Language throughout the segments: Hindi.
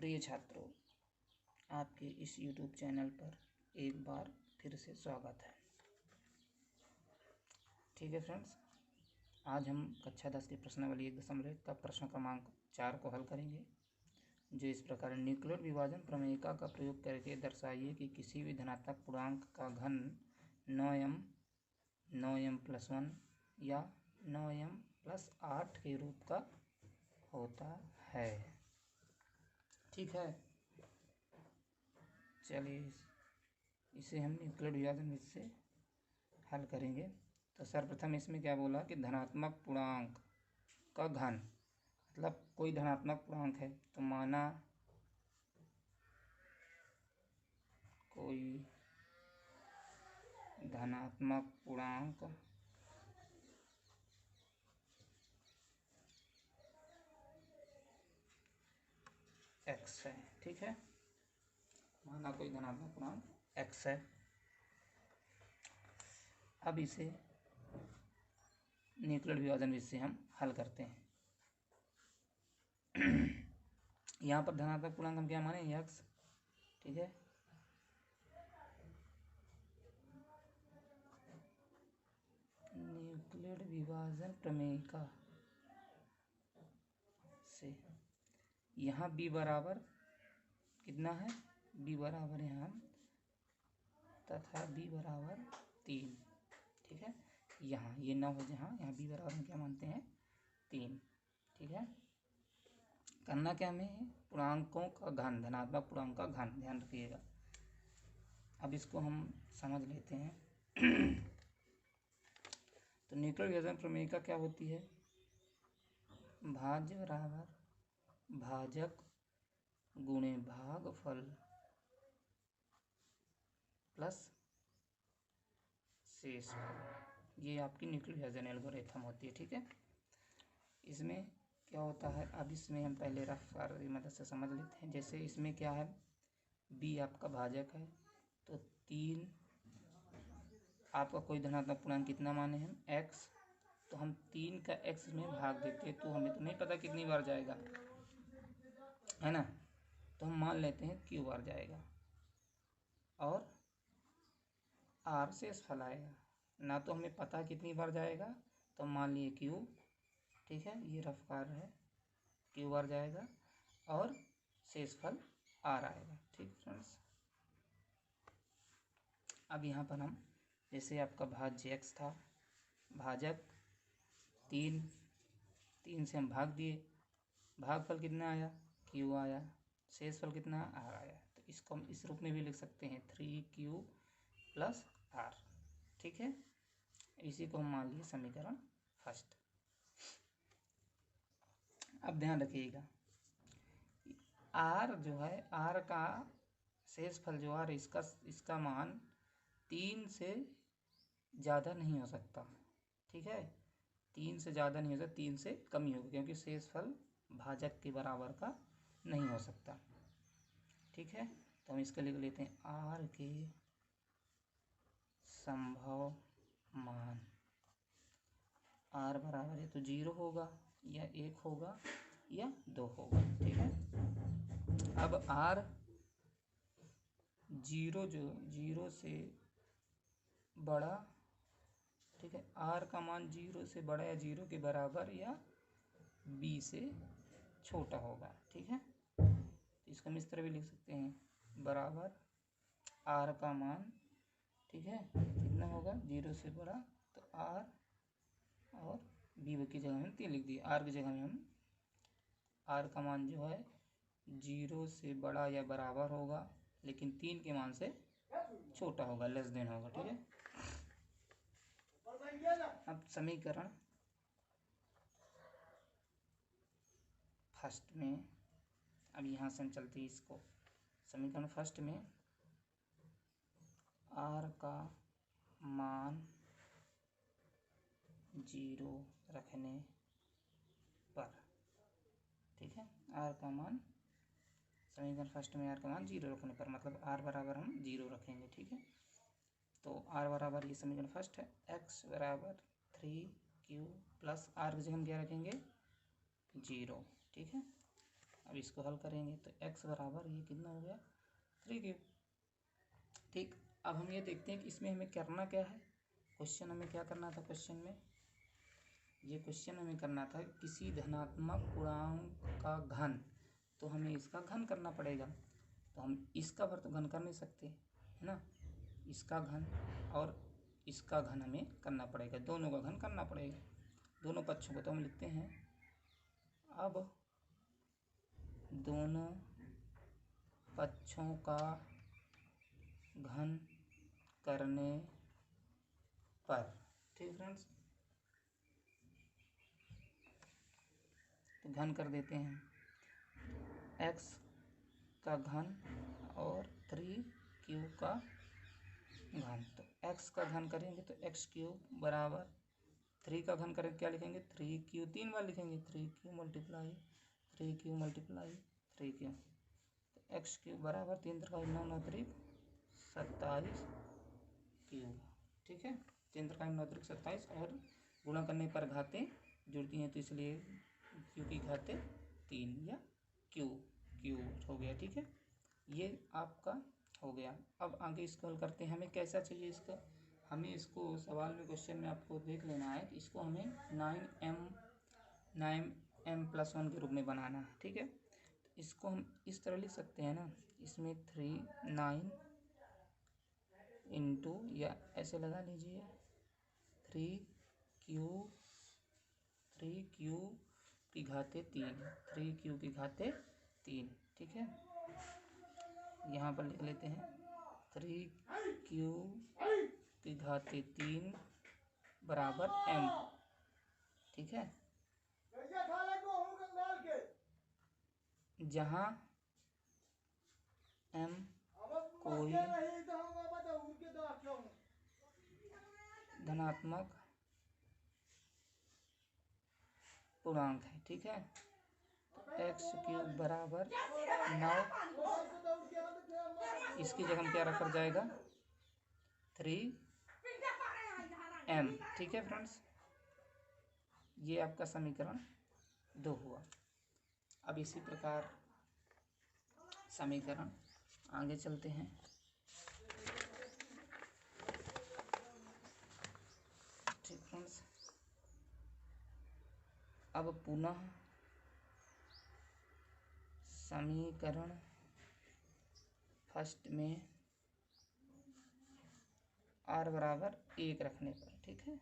प्रिय छात्रों, आपके इस YouTube चैनल पर एक बार फिर से स्वागत है। ठीक है फ्रेंड्स, आज हम कक्षा 10 की प्रश्नावली 1.1 का प्रश्न क्रमांक 4 को हल करेंगे, जो इस प्रकार है। न्यूक्लियर विभाजन प्रमेयिका का प्रयोग करके दर्शाइए कि किसी भी धनात्मक पूर्णांक का घन 9m 9m+1 या 9m+8 के रूप का होता है। ठीक है, चलिए इसे हम न्यूक्लियर विभाजन विधि से हल करेंगे। तो सर्वप्रथम इसमें क्या बोला कि धनात्मक पूर्णांक का घन, मतलब कोई धनात्मक पूर्णांक है तो माना कोई धनात्मक पूर्णांक x है। ठीक है, माना कोई धनात्मक पूर्णांक x है। अब इसे न्यूक्लियर विभाजन विधि से हम हल करते हैं। यहाँ पर धनात्मक पूर्णांक हम क्या माने, x। ठीक है, न्यूक्लियर विभाजन प्रमेयिका से यहाँ b बराबर कितना है, b बराबर यहाँ तथा b बराबर 3। ठीक है, यहाँ ये 9 हो, यहाँ b बराबर हम क्या मानते हैं, 3। ठीक है, करना क्या हमें है, पूर्णांकों का घन, धनात्मक पूर्णांक का घन, ध्यान रखिएगा। अब इसको हम समझ लेते हैं। तो न्यूक्लियर विभाजन प्रमेयिका क्या होती है, भाज्य बराबर भाजक गुणे भागफल प्लस शेषफल। ये आपकी न्यूक्लियर विभाजन एल्गोरिथम होती है। ठीक है, इसमें क्या होता है, अब इसमें हम पहले रफ की मदद से समझ लेते हैं। जैसे इसमें क्या है, b आपका भाजक है, तो 3 आपका कोई धनात्मक पूर्णांक कितना माने हम, x। तो हम 3 का x में भाग देते हैं, तो हमें तो नहीं पता कितनी बार जाएगा, है ना। तो हम मान लेते हैं q बार जाएगा और r शेषफल आएगा। ना तो हमें पता कितनी बार जाएगा, तो मान लिए q। ठीक है, ये रफ कार्य है, q बार जाएगा और शेषफल r आएगा। ठीक फ्रेंड्स, अब यहाँ पर हम जैसे आपका भाज्य x था, भाजक 3 से हम भाग दिए, भागफल कितना आया, q आया, शेषफल कितना, r आया। तो इसको हम इस रूप में भी लिख सकते हैं, 3q + r। ठीक है, इसी को हम मान लिए समीकरण फर्स्ट। अब ध्यान रखिएगा, r जो है, r का शेषफल जो r, इसका मान 3 से ज़्यादा नहीं हो सकता। ठीक है, 3 से ज़्यादा नहीं हो सकता, 3 से कम ही होगा, क्योंकि शेषफल भाजक के बराबर का नहीं हो सकता। ठीक है, तो हम इसके लिए लेते हैं r के संभव मान। r बराबर है तो 0 होगा या 1 होगा या 2 होगा। ठीक है, अब r 0 से बड़ा, ठीक है, r का मान 0 से बड़ा या 0 के बराबर या b से छोटा होगा। ठीक है, इसको हम इस तरह भी लिख सकते हैं, बराबर r का मान, ठीक है, कितना होगा, 0 से बड़ा, तो r और b की जगह में 3 लिख दिए। r की जगह में हम r का मान जो है 0 से बड़ा या बराबर होगा, लेकिन 3 के मान से छोटा होगा, लेस देन होगा। ठीक है, अब समीकरण फर्स्ट में, अब यहाँ से हम चलते हैं इसको, समीकरण फर्स्ट में r का मान 0 रखने पर, ठीक है, r का मान, समीकरण फर्स्ट में r का मान 0 रखने पर, मतलब r बराबर हम 0 रखेंगे। ठीक है, तो r बराबर, ये समीकरण फर्स्ट है, x बराबर 3q + r की जगह हम क्या रखेंगे, 0। ठीक है, अब इसको हल करेंगे तो x बराबर ये कितना हो गया 3 क्यूब। ठीक, अब हम ये देखते हैं कि इसमें हमें करना क्या है। क्वेश्चन हमें क्या करना था, क्वेश्चन में ये क्वेश्चन हमें करना था किसी धनात्मक पूर्णांक का घन, तो हमें इसका घन करना पड़ेगा। तो हम इसका भर तो घन कर नहीं सकते है ना, इसका घन और इसका घन हमें करना पड़ेगा, दोनों का घन करना पड़ेगा, दोनों पक्षों को। तो हम लिखते हैं अब दोनों पक्षों का घन करने पर, ठीक फ्रेंड्स, तो घन कर देते हैं x का घन और 3q का घन। तो x का घन करेंगे तो x क्यूब बराबर 3 का घन करेंगे क्या लिखेंगे 3q, 3 बार लिखेंगे 3q multiply 3q multiply 3q। तो x क्यूब बराबर 3 3 9 9 3 27 क्यूब। ठीक है, 3 3 9 3 27 और गुणा करने पर घातें जुड़ती हैं तो इसलिए q की घातें 3 या q हो गया। ठीक है, ये आपका हो गया। अब आगे इसको हल करते हैं। हमें कैसा चाहिए इसका, हमें इसको सवाल में क्वेश्चन में आपको देख लेना है कि इसको हमें 9m+1 के रूप में बनाना है। ठीक है, तो इसको हम इस तरह लिख सकते हैं ना, इसमें 9 इंटू या ऐसे लगा लीजिए 3q की घातें 3, 3q की घातें 3। ठीक है, यहाँ पर लिख लेते हैं 3q की घातें 3 बराबर m। ठीक है, जहाँ m कोई धनात्मक पूर्णांक है। ठीक है, तो x क्यूब बराबर 9, इसकी जगह क्या रखा जाएगा 3m। ठीक है फ्रेंड्स, ये आपका समीकरण 2 हुआ। अब इसी प्रकार समीकरण आगे चलते हैं। ठीक फ्रेंड्स, अब पुनः समीकरण फर्स्ट में r बराबर 1 रखने पर, ठीक है,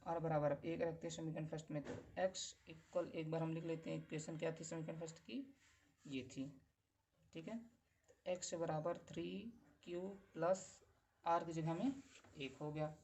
r बराबर 1 रखते हैं समीकरण फर्स्ट में, तो x इक्वल एक बार हम लिख लेते हैं। इक्वेशन क्या थी समीकरण फर्स्ट की, ये थी। ठीक है, तो x बराबर 3q प्लस r की जगह में 1 हो गया।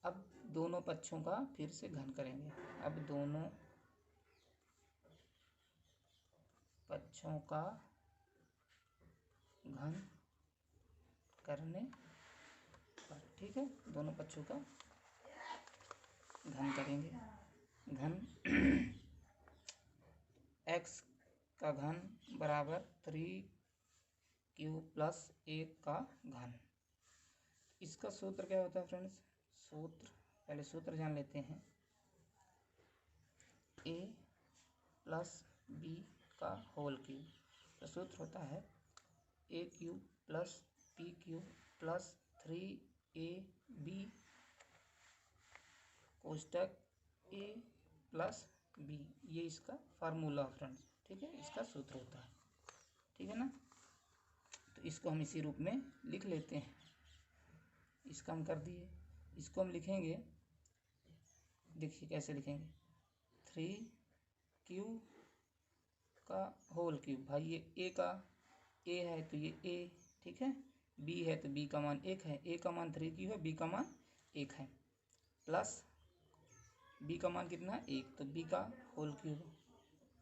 अब दोनों पक्षों का फिर से घन करेंगे। अब दोनों पक्षों का घन करने पर, ठीक है, दोनों पक्षों का घन करेंगे। घन x का घन बराबर 3q प्लस 1 का घन। इसका सूत्र क्या होता है फ्रेंड्स, पहले सूत्र जान लेते हैं। a प्लस b का होल क्यूब, तो सूत्र होता है a cube plus b cube plus 3ab कोष्टक a plus b, ये इसका फार्मूला फ्रेंड्स। ठीक है, इसका सूत्र होता है। ठीक है ना, तो इसको हम इसी रूप में लिख लेते हैं। इसका हम कर दिए, इसको हम लिखेंगे, देखिए कैसे लिखेंगे 3q का होल क्यूब, भाई ये a का a है तो ये a, ठीक है, b है तो b का मान 1 है, a का मान 3q है, b का मान 1 है, प्लस b का मान कितना 1, तो b का होल क्यूब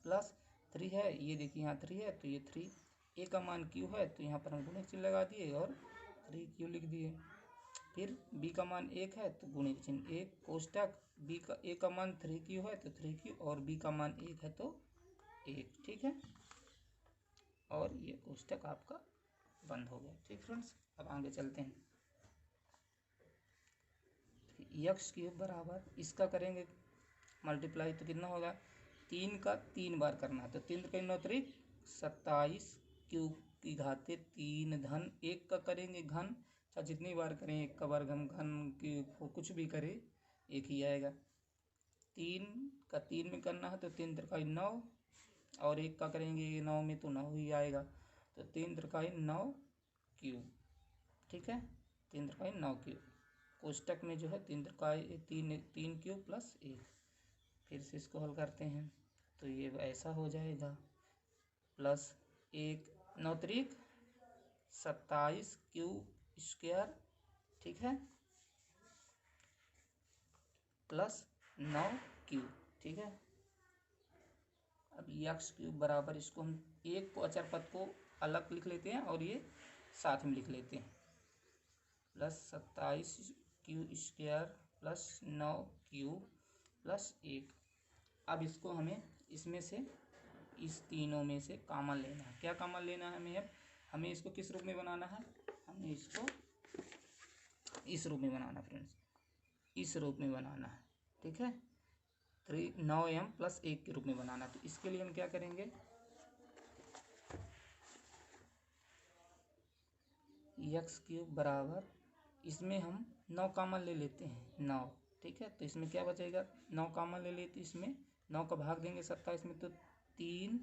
प्लस 3 है, ये देखिए यहाँ 3 है तो ये 3, a का मान q है तो यहाँ पर हम गुणित चिन्ह लगा दिए और 3q लिख दिए। फिर b का मान 1 है तो गुणित चिन्ह 1 कोष्टक a का मान 3q है तो 3q और b का मान 1 है तो 1। ठीक है, और ये कोष्टक आपका बंद हो गया। ठीक फ्रेंड्स, अब आगे चलते हैं। x क्यूब बराबर इसका करेंगे मल्टीप्लाई तो कितना होगा 3 का 3 बार करना है, तो 3 3 9 त्रिक 27 क्यूब की घाते 3 धन 1 का करेंगे घन, चाहे जितनी बार करें 1 का बार घन घन क्यूब कुछ भी करे एक ही आएगा। 3 का 3 में करना है तो 3 त्रिकाई 9 और 1 का करेंगे 9 में तो 9 ही आएगा, तो 3 त्रिकाई 9 क्यूब। ठीक है, 3 त्रिकाई 9 क्यूब। कोष्टक में जो है 3 त्रिकाई 3 क्यूब प्लस 1। फिर से इसको हल करते हैं तो ये ऐसा हो जाएगा, प्लस 1 9 त्रिक 27 क्यूब स्क्वायर, ठीक है, प्लस 9 क्यूब। ठीक है, अब एक्स क्यूब बराबर, इसको हम एक को अचर पद को अलग लिख लेते हैं और ये साथ में लिख लेते हैं, plus 27 Q square plus 9 cube plus 1। अब इसको हमें इसमें से इस तीनों में से कॉमन लेना है। क्या कॉमन लेना है हमें? अब हमें इसको किस रूप में बनाना है? हमें इसको इस रूप में बनाना फ्रेंड्स, इस रूप में बनाना है। ठीक है, 9m प्लस 1 के रूप में बनाना है। तो इसके लिए हम क्या करेंगे, एक्स क्यूब बराबर, इसमें हम 9 कॉमन ले लेते हैं 9। ठीक है, तो इसमें क्या बचेगा, 9 कॉमन ले लेते, इसमें 9 का भाग देंगे 27 में, तो 3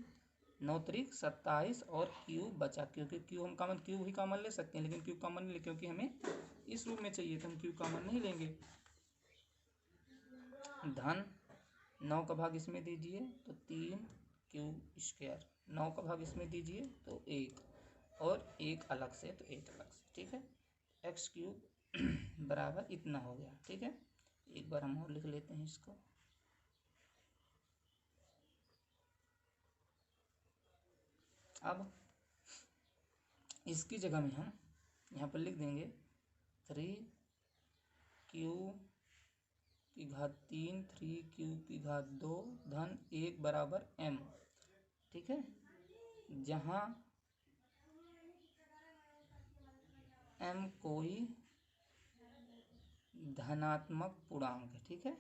9 त्रिक 27 और क्यूब बचा, क्योंकि क्यूब हम कॉमन क्यूब ही कॉमन ले सकते हैं, लेकिन क्यूब कॉमन नहीं ले, क्योंकि हमें इस रूप में चाहिए तो हम क्यूब कॉमन नहीं लेंगे। धन 9 का भाग इसमें दीजिए तो 3 क्यूब स्क्वायर, 9 का भाग इसमें दीजिए तो 1 और 1 अलग से तो 1 अलग से। ठीक है, एक्स क्यूब बराबर इतना हो गया। ठीक है, एक बार हम और लिख लेते हैं इसको, अब इसकी जगह में हम यहाँ पर लिख देंगे 3 क्यूब की घात 3 3 क्यूब की घात 2 धन 1 बराबर m। ठीक है, जहाँ m कोई धनात्मक पूर्णांक है। ठीक है,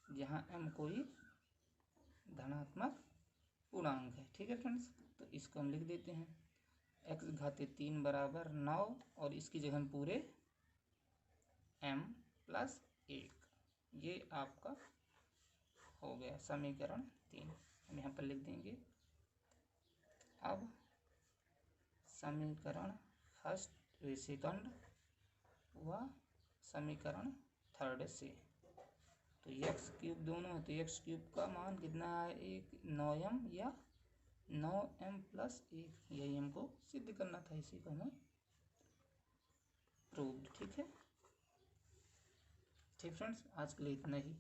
जहाँ m कोई धनात्मक पूर्णांक है। ठीक है फ्रेंड्स, तो इसको हम लिख देते हैं x घाते 3 बराबर 9 और इसकी जगह हम पूरे m प्लस 1। ये आपका हो गया समीकरण 3, हम यहाँ पर लिख देंगे। अब समीकरण फर्स्ट सेकंड व समीकरण थर्ड से, तो एक्स क्यूब दोनों है, तो एक्स क्यूब का मान कितना है, 9m या 9m प्लस 1, यही हमको सिद्ध करना था, इसी को हमें प्रूव्ड। ठीक है, ठीक फ्रेंड्स, आज के लिए इतना ही।